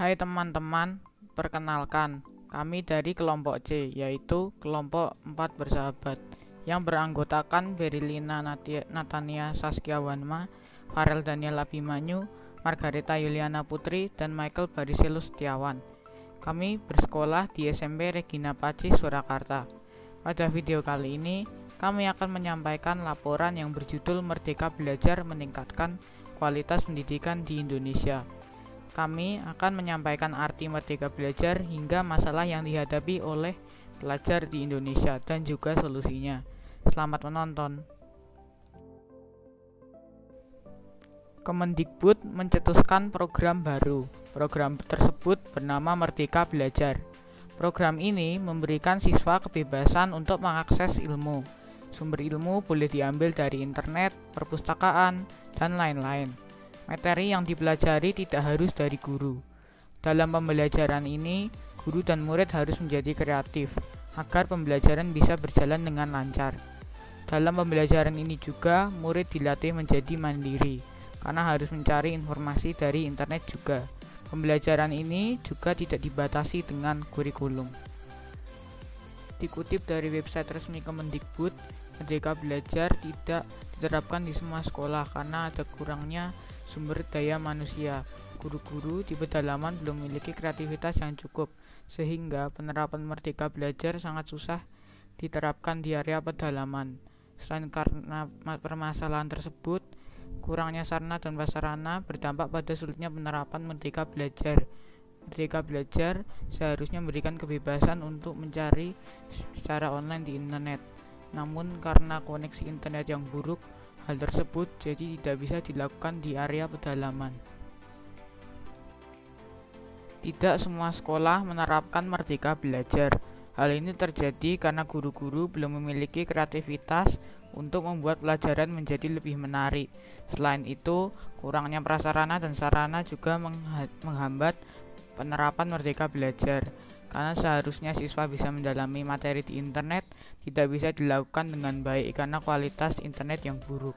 Hai teman-teman, perkenalkan, kami dari kelompok C, yaitu kelompok 4 bersahabat, yang beranggotakan Berilina Natania Saskia Wanma, Farel Daniel Abimanyu, Margareta Yuliana Putri, dan Michael Bariselus Setiawan. Kami bersekolah di SMP Regina Pacis, Surakarta. Pada video kali ini, kami akan menyampaikan laporan yang berjudul Merdeka Belajar Meningkatkan Kualitas Pendidikan di Indonesia. Kami akan menyampaikan arti merdeka belajar hingga masalah yang dihadapi oleh pelajar di Indonesia dan juga solusinya. Selamat menonton. Kemendikbud mencetuskan program baru. Program tersebut bernama Merdeka Belajar. Program ini memberikan siswa kebebasan untuk mengakses ilmu. Sumber ilmu boleh diambil dari internet, perpustakaan, dan lain-lain. Materi yang dipelajari tidak harus dari guru. Dalam pembelajaran ini, guru dan murid harus menjadi kreatif agar pembelajaran bisa berjalan dengan lancar. Dalam pembelajaran ini juga, murid dilatih menjadi mandiri karena harus mencari informasi dari internet juga. Pembelajaran ini juga tidak dibatasi dengan kurikulum. Dikutip dari website resmi Kemendikbud, Merdeka Belajar tidak diterapkan di semua sekolah karena ada kurangnya sumber daya manusia. Guru-guru di pedalaman belum memiliki kreativitas yang cukup, sehingga penerapan Merdeka Belajar sangat susah diterapkan di area pedalaman. Selain karena permasalahan tersebut, kurangnya sarana dan prasarana berdampak pada sulitnya penerapan Merdeka Belajar. Merdeka Belajar seharusnya memberikan kebebasan untuk mencari secara online di internet. Namun karena koneksi internet yang buruk, hal tersebut jadi tidak bisa dilakukan di area pedalaman. Tidak semua sekolah menerapkan Merdeka Belajar. Hal ini terjadi karena guru-guru belum memiliki kreativitas untuk membuat pelajaran menjadi lebih menarik. Selain itu, kurangnya prasarana dan sarana juga menghambat penerapan Merdeka Belajar. Karena seharusnya siswa bisa mendalami materi di internet, tidak bisa dilakukan dengan baik karena kualitas internet yang buruk.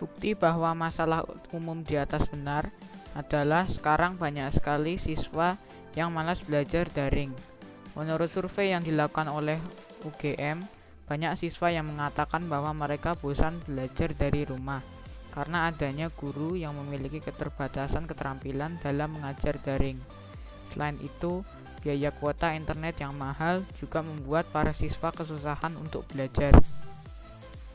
Bukti bahwa masalah umum di atas benar adalah sekarang banyak sekali siswa yang malas belajar daring. Menurut survei yang dilakukan oleh UGM, banyak siswa yang mengatakan bahwa mereka bosan belajar dari rumah karena adanya guru yang memiliki keterbatasan keterampilan dalam mengajar daring. Selain itu, biaya kuota internet yang mahal juga membuat para siswa kesusahan untuk belajar.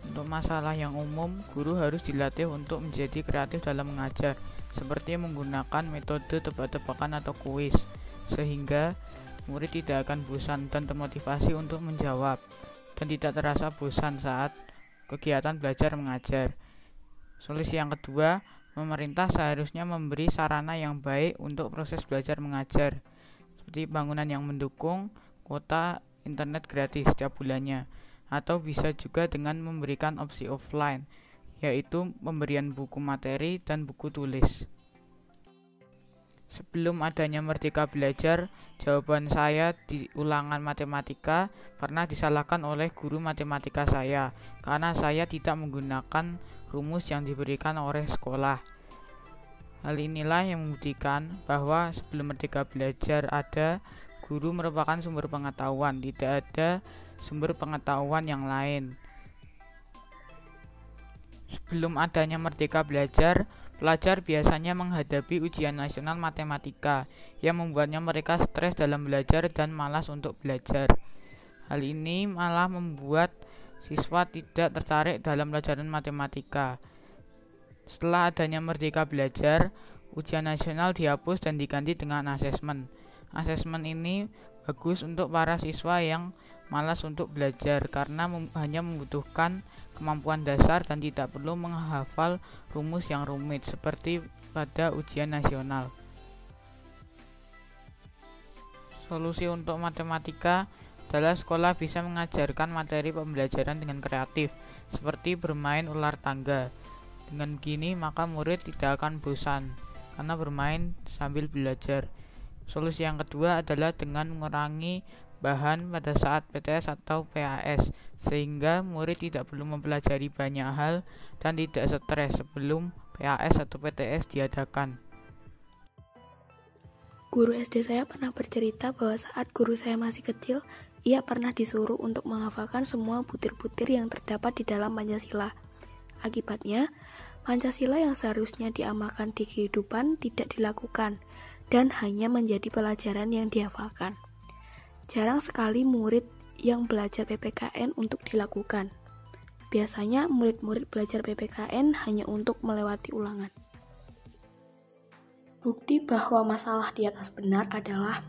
Untuk masalah yang umum, guru harus dilatih untuk menjadi kreatif dalam mengajar, seperti menggunakan metode tebak-tebakan atau kuis, sehingga murid tidak akan bosan dan termotivasi untuk menjawab, dan tidak terasa bosan saat kegiatan belajar mengajar. Solusi yang kedua, pemerintah seharusnya memberi sarana yang baik untuk proses belajar mengajar, seperti bangunan yang mendukung, kuota internet gratis setiap bulannya, atau bisa juga dengan memberikan opsi offline, yaitu pemberian buku materi dan buku tulis. Sebelum adanya Merdeka Belajar, jawaban saya di ulangan matematika pernah disalahkan oleh guru matematika saya karena saya tidak menggunakan rumus yang diberikan oleh sekolah. Hal inilah yang membuktikan bahwa sebelum Merdeka Belajar ada, guru merupakan sumber pengetahuan, tidak ada sumber pengetahuan yang lain. Sebelum adanya Merdeka Belajar, pelajar biasanya menghadapi ujian nasional matematika yang membuatnya mereka stres dalam belajar dan malas untuk belajar. Hal ini malah membuat siswa tidak tertarik dalam pelajaran matematika. Setelah adanya Merdeka Belajar, ujian nasional dihapus dan diganti dengan asesmen. Asesmen ini bagus untuk para siswa yang malas untuk belajar karena hanya membutuhkan kemampuan dasar dan tidak perlu menghafal rumus yang rumit seperti pada ujian nasional. Solusi untuk matematika adalah sekolah bisa mengajarkan materi pembelajaran dengan kreatif, seperti bermain ular tangga. Dengan begini, maka murid tidak akan bosan karena bermain sambil belajar. Solusi yang kedua adalah dengan mengurangi bahan pada saat PTS atau PAS, sehingga murid tidak perlu mempelajari banyak hal dan tidak stres sebelum PAS atau PTS diadakan. Guru SD saya pernah bercerita bahwa saat guru saya masih kecil, ia pernah disuruh untuk menghafalkan semua butir-butir yang terdapat di dalam Pancasila. Akibatnya, Pancasila yang seharusnya diamalkan di kehidupan tidak dilakukan dan hanya menjadi pelajaran yang dihafalkan. Jarang sekali murid yang belajar PPKN untuk dilakukan. Biasanya murid-murid belajar PPKN hanya untuk melewati ulangan. Bukti bahwa masalah di atas benar adalah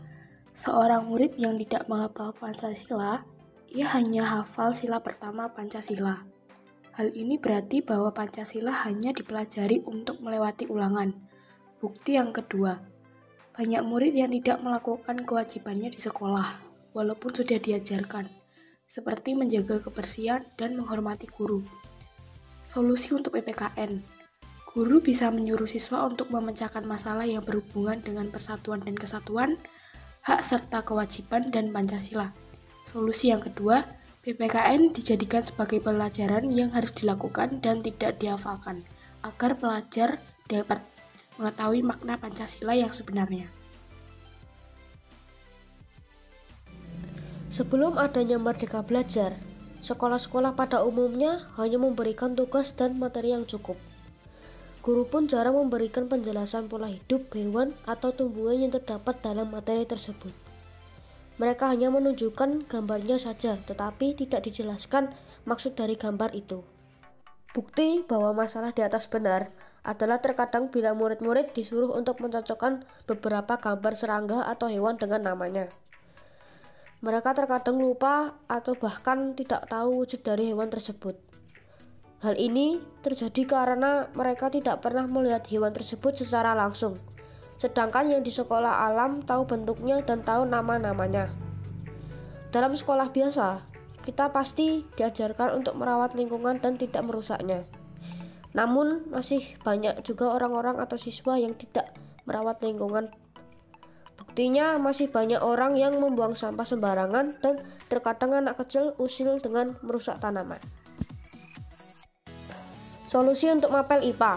seorang murid yang tidak menghafal Pancasila, ia hanya hafal sila pertama Pancasila. Hal ini berarti bahwa Pancasila hanya dipelajari untuk melewati ulangan. Bukti yang kedua, banyak murid yang tidak melakukan kewajibannya di sekolah, walaupun sudah diajarkan, seperti menjaga kebersihan dan menghormati guru. Solusi untuk PPKN. Guru bisa menyuruh siswa untuk memecahkan masalah yang berhubungan dengan persatuan dan kesatuan, hak serta kewajiban, dan Pancasila. Solusi yang kedua, PPKN dijadikan sebagai pelajaran yang harus dilakukan dan tidak dihafalkan, agar pelajar dapat mengetahui makna Pancasila yang sebenarnya. Sebelum adanya Merdeka Belajar, sekolah-sekolah pada umumnya hanya memberikan tugas dan materi yang cukup. Guru pun jarang memberikan penjelasan pola hidup hewan atau tumbuhan yang terdapat dalam materi tersebut. Mereka hanya menunjukkan gambarnya saja, tetapi tidak dijelaskan maksud dari gambar itu. Bukti bahwa masalah di atas benar adalah terkadang bila murid-murid disuruh untuk mencocokkan beberapa gambar serangga atau hewan dengan namanya. Mereka terkadang lupa atau bahkan tidak tahu wujud dari hewan tersebut. Hal ini terjadi karena mereka tidak pernah melihat hewan tersebut secara langsung, sedangkan yang di sekolah alam tahu bentuknya dan tahu nama-namanya. Dalam sekolah biasa, kita pasti diajarkan untuk merawat lingkungan dan tidak merusaknya. Namun, masih banyak juga orang-orang atau siswa yang tidak merawat lingkungan. Buktinya, masih banyak orang yang membuang sampah sembarangan dan terkadang anak kecil usil dengan merusak tanaman. Solusi untuk mapel IPA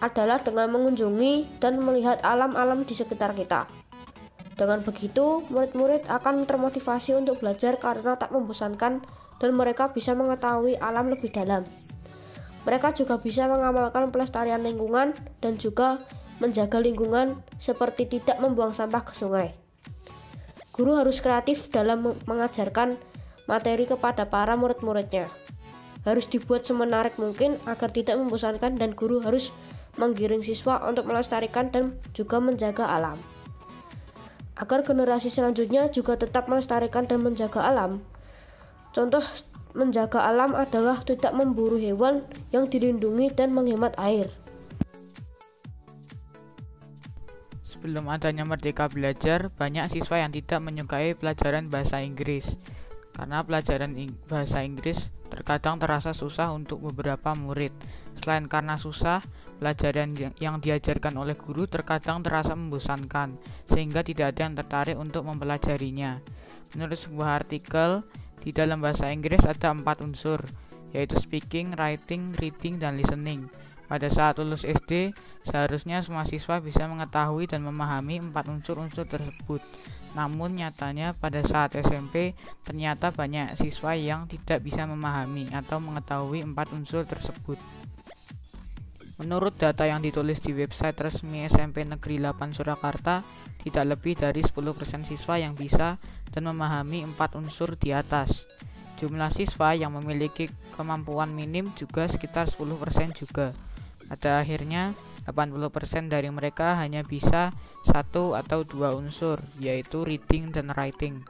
adalah dengan mengunjungi dan melihat alam-alam di sekitar kita. Dengan begitu, murid-murid akan termotivasi untuk belajar karena tak membosankan dan mereka bisa mengetahui alam lebih dalam. Mereka juga bisa mengamalkan pelestarian lingkungan dan juga menjaga lingkungan seperti tidak membuang sampah ke sungai. Guru harus kreatif dalam mengajarkan materi kepada para murid-muridnya. Harus dibuat semenarik mungkin agar tidak membosankan dan guru harus menggiring siswa untuk melestarikan dan juga menjaga alam. Agar generasi selanjutnya juga tetap melestarikan dan menjaga alam. Contoh menjaga alam adalah tidak memburu hewan yang dilindungi dan menghemat air. Sebelum adanya Merdeka Belajar, banyak siswa yang tidak menyukai pelajaran bahasa Inggris. Karena pelajaran bahasa Inggris terkadang terasa susah untuk beberapa murid. Selain karena susah, pelajaran yang diajarkan oleh guru terkadang terasa membosankan, sehingga tidak ada yang tertarik untuk mempelajarinya. Menurut sebuah artikel, di dalam bahasa Inggris ada 4 unsur, yaitu speaking, writing, reading, dan listening. Pada saat lulus SD, seharusnya semua siswa bisa mengetahui dan memahami 4 unsur-unsur tersebut. Namun nyatanya pada saat SMP, ternyata banyak siswa yang tidak bisa memahami atau mengetahui 4 unsur tersebut. Menurut data yang ditulis di website resmi SMP Negeri 8 Surakarta, tidak lebih dari 10% siswa yang bisa dan memahami 4 unsur di atas. Jumlah siswa yang memiliki kemampuan minim juga sekitar 10% juga. Pada akhirnya, 80% dari mereka hanya bisa 1 atau 2 unsur, yaitu reading dan writing.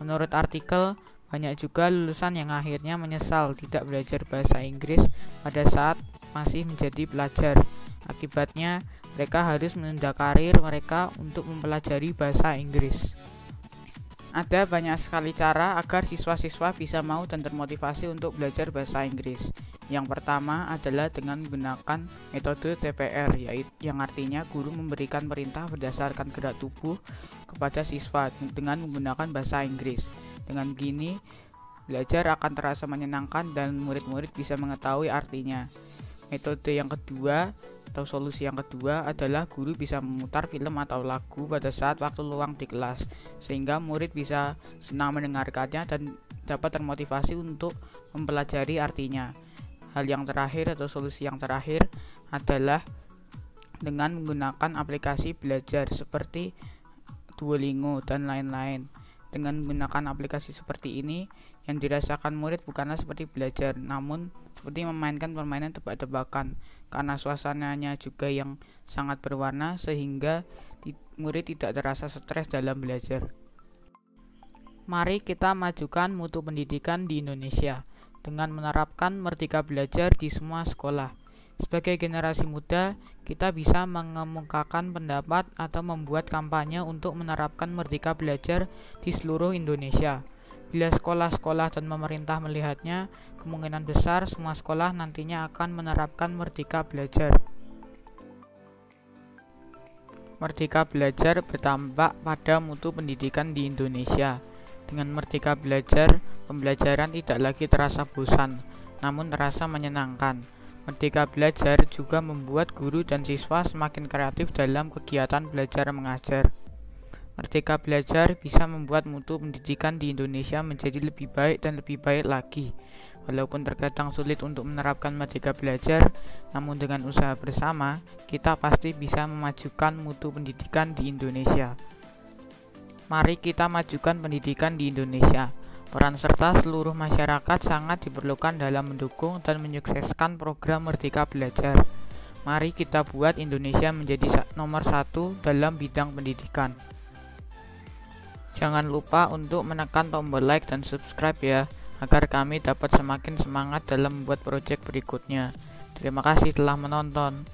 Menurut artikel, banyak juga lulusan yang akhirnya menyesal tidak belajar bahasa Inggris pada saat masih menjadi pelajar. Akibatnya, mereka harus menunda karir mereka untuk mempelajari bahasa Inggris. Ada banyak sekali cara agar siswa-siswa bisa mau dan termotivasi untuk belajar bahasa Inggris. Yang pertama adalah dengan menggunakan metode TPR, yaitu yang artinya guru memberikan perintah berdasarkan gerak tubuh kepada siswa dengan menggunakan bahasa Inggris. Dengan begini, belajar akan terasa menyenangkan dan murid-murid bisa mengetahui artinya. Metode yang kedua Atau solusi yang kedua adalah guru bisa memutar film atau lagu pada saat waktu luang di kelas, sehingga murid bisa senang mendengarkannya dan dapat termotivasi untuk mempelajari artinya. Hal yang terakhir atau solusi yang terakhir adalah dengan menggunakan aplikasi belajar seperti Duolingo dan lain-lain. Dengan menggunakan aplikasi seperti ini, yang dirasakan murid bukanlah seperti belajar, namun seperti memainkan permainan tebak-tebakan, karena suasananya juga yang sangat berwarna sehingga murid tidak terasa stres dalam belajar. Mari kita majukan mutu pendidikan di Indonesia dengan menerapkan Merdeka Belajar di semua sekolah. Sebagai generasi muda, kita bisa mengemukakan pendapat atau membuat kampanye untuk menerapkan Merdeka Belajar di seluruh Indonesia. Bila sekolah-sekolah dan pemerintah melihatnya, kemungkinan besar semua sekolah nantinya akan menerapkan Merdeka Belajar. Merdeka Belajar berdampak pada mutu pendidikan di Indonesia. Dengan Merdeka Belajar, pembelajaran tidak lagi terasa bosan, namun terasa menyenangkan. Merdeka Belajar juga membuat guru dan siswa semakin kreatif dalam kegiatan belajar mengajar. Merdeka Belajar bisa membuat mutu pendidikan di Indonesia menjadi lebih baik dan lebih baik lagi. Walaupun terkadang sulit untuk menerapkan Merdeka Belajar, namun dengan usaha bersama, kita pasti bisa memajukan mutu pendidikan di Indonesia. Mari kita majukan pendidikan di Indonesia. Peran serta seluruh masyarakat sangat diperlukan dalam mendukung dan menyukseskan program Merdeka Belajar. Mari kita buat Indonesia menjadi nomor 1 dalam bidang pendidikan. Jangan lupa untuk menekan tombol like dan subscribe ya, agar kami dapat semakin semangat dalam membuat proyek berikutnya. Terima kasih telah menonton.